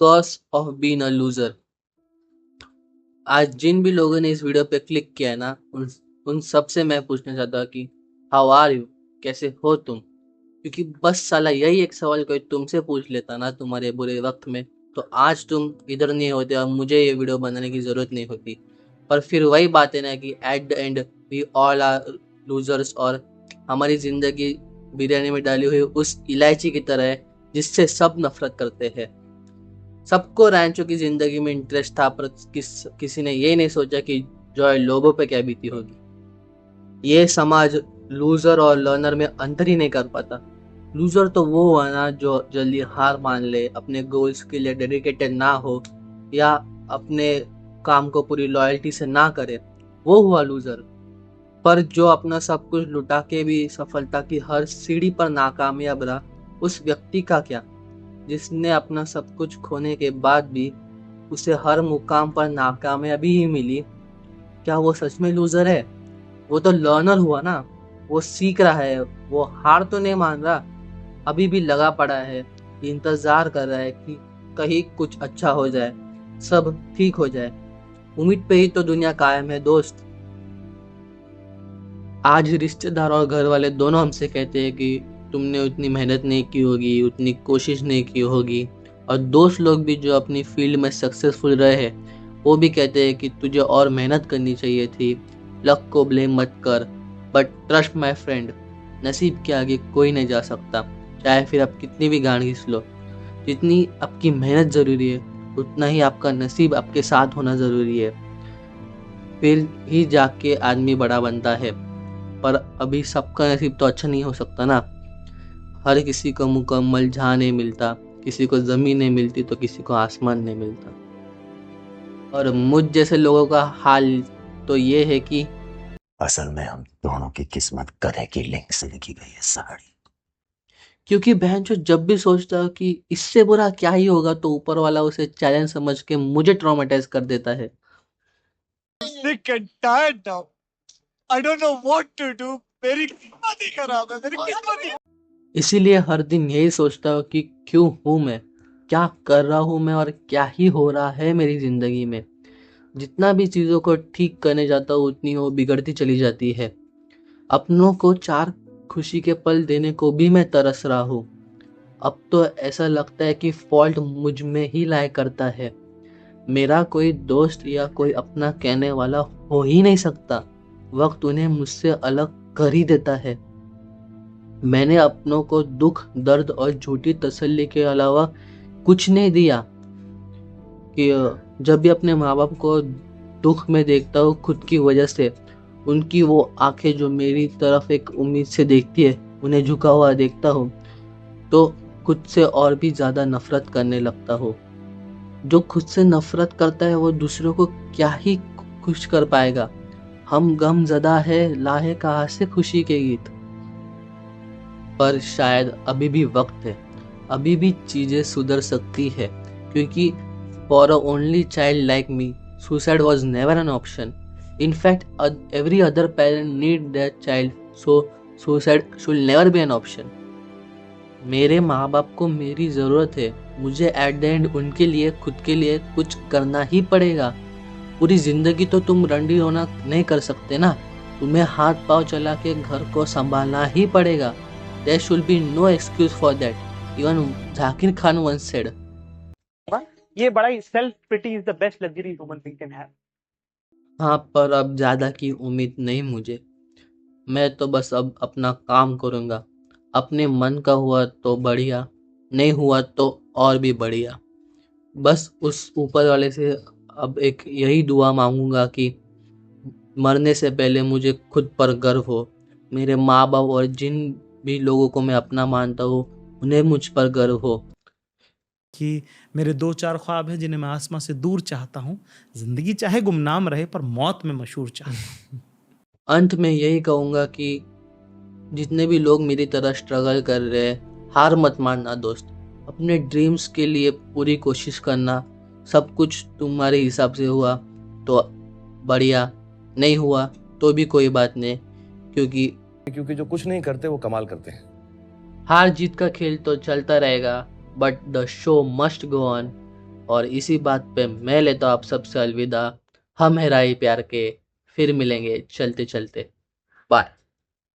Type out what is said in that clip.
Cause of being a loser. आज जिन भी लोगों ने इस वीडियो पे क्लिक किया है ना, उन सब से मैं पूछना चाहता हूँ कि हाउ आर यू, कैसे हो तुम। क्योंकि बस साला यही एक सवाल कोई तुमसे पूछ लेता ना तुम्हारे बुरे वक्त में, तो आज तुम इधर नहीं होते और मुझे ये वीडियो बनाने की जरूरत नहीं होती। पर फिर वही बात है ना कि at the end we all are losers, और हमारी जिंदगी बिरयानी में डाली हुई उस इलायची की तरह है जिससे सब नफरत करते हैं। सबको रैंचो की जिंदगी में इंटरेस्ट था, पर किसी ने ये नहीं सोचा कि जॉय लोगों पे क्या बीती होगी। ये समाज लूजर और लर्नर में अंतर ही नहीं कर पाता। लूजर तो वो हुआ ना जो जल्दी हार मान ले, अपने गोल्स के लिए डेडिकेटेड ना हो, या अपने काम को पूरी लॉयल्टी से ना करे, वो हुआ लूजर। पर जो अपना सब कुछ लुटा के भी सफलता की हर सीढ़ी पर नाकामयाब रहा, उस व्यक्ति का क्या, जिसने अपना सब कुछ खोने के बाद भी उसे हर मुकाम पर नाकामयाबी ही मिली? क्या वो सच में लूजर है? वो तो लर्नर हुआ ना। वो सीख रहा है, वो हार तो नहीं मान रहा, अभी भी लगा पड़ा है, इंतजार कर रहा है कि कहीं कुछ अच्छा हो जाए, सब ठीक हो जाए। उम्मीद पे ही तो दुनिया कायम है दोस्त। आज रिश्तेदार और घर वाले दोनों हमसे कहते हैं कि तुमने उतनी मेहनत नहीं की होगी, उतनी कोशिश नहीं की होगी। और दोस्त लोग भी जो अपनी फील्ड में सक्सेसफुल रहे हैं, वो भी कहते हैं कि तुझे और मेहनत करनी चाहिए थी, लक को ब्लेम मत कर। बट ट्रस्ट माय फ्रेंड, नसीब के आगे कोई नहीं जा सकता, चाहे फिर आप कितनी भी गांड घिस लो। जितनी आपकी मेहनत जरूरी है, उतना ही आपका नसीब आपके साथ होना जरूरी है, फिर ही जाके आदमी बड़ा बनता है। पर अभी सबका नसीब तो अच्छा नहीं हो सकता ना। हर किसी को मुकम्मल जहाँ नहीं मिलता, किसी को जमीन नहीं मिलती तो किसी को आसमान नहीं मिलता। और मुझ जैसे लोगों का हाल तो ये है कि असल में हम दोनों की किस्मत गधे की लिंक से लिखी गई है साड़ी। क्योंकि बहन जो जब भी सोचता है कि इससे बुरा क्या ही होगा, तो ऊपर वाला उसे चैलेंज समझ के मुझे ट्रॉमेटाइज कर देता है। Sick and tired now. I don't know what to do. मेरी किस्मत ही खराब है, मेरी किस्मत ही। इसीलिए हर दिन यही सोचता हूँ कि क्यों हूँ मैं, क्या कर रहा हूँ मैं, और क्या ही हो रहा है मेरी जिंदगी में। जितना भी चीजों को ठीक करने जाता हूँ, उतनी वो बिगड़ती चली जाती है। अपनों को चार खुशी के पल देने को भी मैं तरस रहा हूँ। अब तो ऐसा लगता है कि फॉल्ट मुझ में ही लाया करता है। मेरा कोई दोस्त या कोई अपना कहने वाला हो ही नहीं सकता। वक्त उन्हें मुझसे अलग कर ही देता है। मैंने अपनों को दुख, दर्द और झूठी तसल्ली के अलावा कुछ नहीं दिया। कि जब भी अपने माँ बाप को दुख में देखता हूँ खुद की वजह से, उनकी वो आंखें जो मेरी तरफ एक उम्मीद से देखती है, उन्हें झुका हुआ देखता हूँ, तो खुद से और भी ज्यादा नफरत करने लगता हूँ। जो खुद से नफरत करता है वो दूसरों को क्या ही खुश कर पाएगा। हम गम ज़दा है, लाहे कहाँ से खुशी के गीत। पर शायद अभी भी वक्त है, अभी भी चीजें सुधर सकती है, क्योंकि for a only child like me, suicide was never an option. In fact, every other parent need their child, so suicide should never be an option. मेरे माँ बाप को मेरी ज़रूरत है, मुझे एट द एंड उनके लिए, खुद के लिए कुछ करना ही पड़ेगा। पूरी ज़िंदगी तो तुम रंडी रोना नहीं कर सकते ना, तुम्हें हाथ पांव चला के घर को संभालना ही पड़ेगा। There should be no excuse for that. Even Zakir Khan once said. ये बड़ा ही self pity is the best luxury human being can have. हाँ, पर अब ज़्यादा की उम्मीद नहीं मुझे। मैं तो बस अब अपना काम करूँगा। अपने मन का हुआ तो बढ़िया, नहीं हुआ तो और भी बढ़िया। बस उस ऊपर वाले से अब एक यही दुआ मांगूंगा कि मरने से पहले मुझे खुद पर गर्व हो, मेरे माँ बाप और जिन भी लोगों को मैं अपना मानता हूँ, उन्हें मुझ पर गर्व हो। कि मेरे 2-4 ख्वाब हैं जिन्हें मैं आसमां से दूर चाहता हूँ। ज़िंदगी चाहे गुमनाम रहे पर मौत में मशहूर चाहता हूँ। अंत में यही कहूँगा कि जितने भी लोग मेरी तरह स्ट्रगल कर रहे हैं, हार मत मानना दोस्त। अपने ड्रीम्स के लिए पूरी कोशिश करना। सब कुछ तुम्हारे हिसाब से हुआ तो बढ़िया, नहीं हुआ तो भी कोई बात नहीं, क्योंकि जो कुछ नहीं करते वो कमाल करते हैं। हार जीत का खेल तो चलता रहेगा, but the show must go on. और इसी बात पे मैं लेता हूँ आप सबसे अलविदा। हम हैं राही प्यार के, फिर मिलेंगे चलते चलते। बाय।